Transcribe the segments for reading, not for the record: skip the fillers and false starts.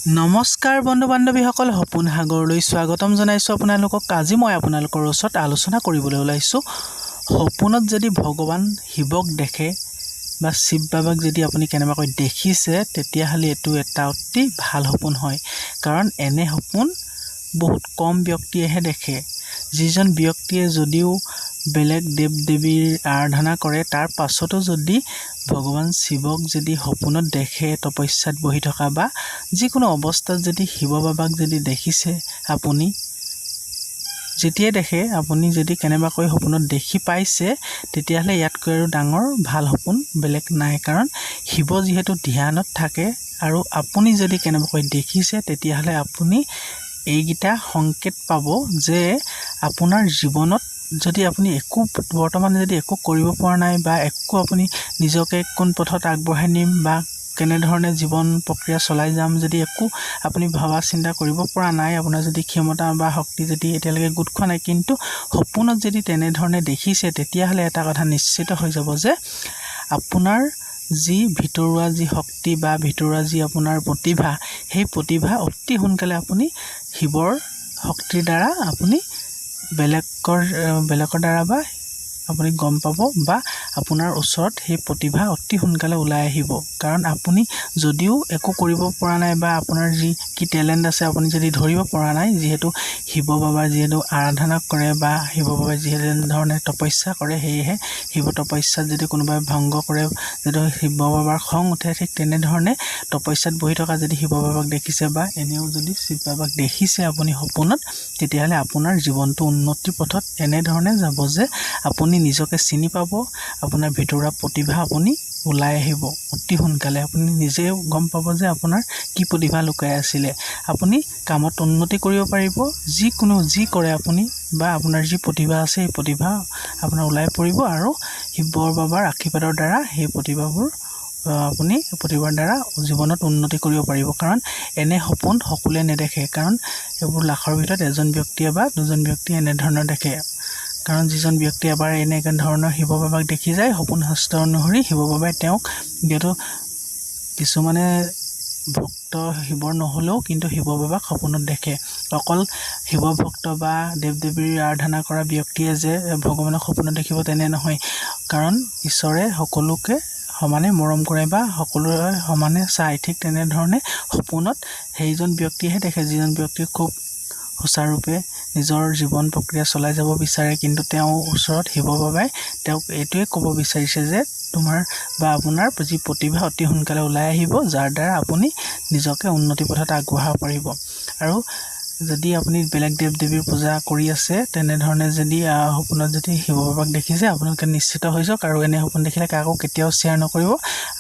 নমস্কাৰ বন্ধু বান্ধৱীসকল, সপোন সাগৰলৈ স্বাগতম জনাইছো আপোনালোকক। আজি মই আপোনালোকৰ ওচৰত আলোচনা কৰিবলৈ ওলাইছো সপোনত যদি ভগৱান শিৱক দেখে বা শিৱ বাবাক যদি আপুনি কেনেবাকৈ দেখিছে, তেতিয়াহ'লে এইটো এটা অতি ভাল সপোন হয়। কাৰণ এনে সপোন বহুত কম ব্যক্তিয়েহে দেখে। যিজন ব্যক্তিয়ে যদিও বেলেগ দেৱ দেৱীৰ আৰাধনা কৰে, তাৰ পাছতো যদি ভগৱান শিৱক যদি সপোনত দেখে, তপস্যাত বহি থকা বা যিকোনো অৱস্থাত যদি শিৱ বাবাক যদি দেখিছে, আপুনি যেতিয়াই দেখে, আপুনি যদি কেনেবাকৈ সপোনত দেখি পাইছে, তেতিয়াহ'লে ইয়াতকৈ আৰু ডাঙৰ ভাল সপোন বেলেগ নাই। কাৰণ শিৱ যিহেতু ধ্যানত থাকে আৰু আপুনি যদি কেনেবাকৈ দেখিছে, তেতিয়াহ'লে আপুনি এইকেইটা সংকেত পাব যে আপোনাৰ জীৱনত যদি আপুনি বৰ্তমান যদি একো কৰিব পৰা নাই বা একো আপুনি নিজকে কোন পথত আগবঢ়াই নিম বা কেনেধৰণে জীৱন প্ৰক্ৰিয়া চলাই যাম, যদি একো আপুনি ভাবা চিন্তা কৰিব পৰা নাই, আপোনাৰ যদি ক্ষমতা বা শক্তি যদি এতিয়ালৈকে গোট খোৱা নাই, কিন্তু সপোনত যদি তেনেধৰণে দেখিছে, তেতিয়াহ'লে এটা কথা নিশ্চিত হৈ যাব যে আপোনাৰ যি ভিতৰুৱা যি শক্তি বা ভিতৰুৱা যি আপোনাৰ প্ৰতিভা, সেই প্ৰতিভা অতি সোনকালে আপুনি শিৱৰ শক্তিৰ দ্বাৰা আপুনি বেলেগৰ দ্বাৰা বা আপুনি গম পাব বা আপোনাৰ ওচৰত সেই প্ৰতিভা অতি সোনকালে ওলাই আহিব। কাৰণ আপুনি যদিও একো কৰিব পৰা নাই বা আপোনাৰ যি কি টেলেণ্ট আছে আপুনি যদি ধৰিব পৰা নাই, যিহেতু শিৱ বাবাৰ যিহেতু আৰাধনা কৰে বা শিৱ বাবাই যিহেতু ধৰণে তপস্যা কৰে, সেয়েহে শিৱ তপস্যাত যদি কোনোবাই ভংগ কৰে, যদি শিৱ বাবাৰ খং উঠে, ঠিক তেনেধৰণে তপস্যাত বহি থকা যদি শিৱ বাবাক দেখিছে বা এনেও যদি শিৱ বাবাক দেখিছে আপুনি সপোনত, তেতিয়াহ'লে আপোনাৰ জীৱনটো উন্নতিৰ পথত এনেধৰণে যাব যে আপুনি নিজকে চিনি পাব, আপোনাৰ ভিতৰুৱা প্ৰতিভা আপুনি ওলাই আহিব অতি সোনকালে। আপুনি নিজেও গম পাব যে আপোনাৰ কি প্ৰতিভা লুকাই আছিলে। আপুনি কামত উন্নতি কৰিব পাৰিব, যি কৰে আপুনি বা আপোনাৰ যি প্ৰতিভা আছে, সেই প্ৰতিভা আপোনাৰ ওলাই পৰিব আৰু শিৱ বাবাৰ আশীৰ্বাদৰ দ্বাৰা সেই প্ৰতিভাবোৰ আপুনি প্ৰতিভাৰ দ্বাৰা জীৱনত উন্নতি কৰিব পাৰিব। কাৰণ এনে সপোন সকলোৱে নেদেখে, কাৰণ এইবোৰ লাখৰ ভিতৰত এজন ব্যক্তিয়ে বা দুজন ব্যক্তিয়ে এনেধৰণৰ দেখে। কাৰণ যিজন ব্যক্তিয়ে এবাৰ এনেকুৱা ধৰণৰ শিৱ বাবাক দেখি যায়, সপোন শাস্ত্ৰ অনুসৰি শিৱ বাবাই তেওঁক, যিহেতু কিছুমানে ভক্ত শিৱৰ নহ'লেও কিন্তু শিৱ বাবাক সপোনত দেখে। অকল শিৱ ভক্ত বা দেৱ দেৱীৰ আৰাধনা কৰা ব্যক্তিয়ে যে ভগৱানক সপোনত দেখিব তেনে নহয়। কাৰণ ঈশ্বৰে সকলোকে সমানে মৰম কৰে বা সকলোৰে সমানে চায়। ঠিক তেনেধৰণে সপোনত সেইজন ব্যক্তিয়েহে দেখে, যিজন ব্যক্তি খুব সুচাৰুৰূপে নিজৰ জীৱন প্ৰক্ৰিয়া চলাই যাব বিচাৰে, কিন্তু তেওঁৰ ওচৰত শিৱ বাবাই তেওঁক এইটোৱে ক'ব বিচাৰিছে যে তোমাৰ বা আপোনাৰ যি প্ৰতিভা অতি সোনকালে ওলাই আহিব, যাৰ দ্বাৰা আপুনি নিজকে উন্নতি পথত আগবঢ়াব পাৰিব। আৰু যদি আপুনি বেলেগ দেৱ দেৱীৰ পূজা কৰি আছে, তেনেধৰণে যদি সপোনত যদি শিৱ বাবাক দেখিছে, আপোনালোকে নিশ্চিত হৈ যাওক আৰু এনে সপোন দেখিলে কাকো কেতিয়াও শ্বেয়াৰ নকৰিব।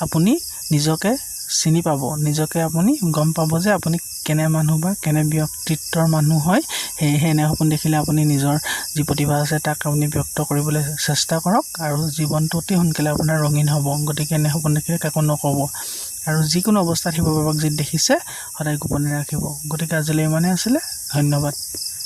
আপুনি নিজকে চিনি পাব, নিজকে আপুনি গম পাব যে আপুনি কেনে মানুহ বা কেনে ব্যক্তিত্বৰ মানুহ হয়। সেয়েহে এনে সপোন দেখিলে আপুনি নিজৰ যি প্ৰতিভা আছে তাক আপুনি ব্যক্ত কৰিবলৈ চেষ্টা কৰক আৰু জীৱনটো অতি সোনকালে আপোনাৰ ৰঙীন হ'ব। গতিকে এনে সপোন দেখিলে কাকো নক'ব আৰু যিকোনো অৱস্থাত শিৱ বাবাক যদি দেখিছে, সদায় গোপনে ৰাখিব। গতিকে আজিলৈ ইমানেই আছিলে। ধন্যবাদ।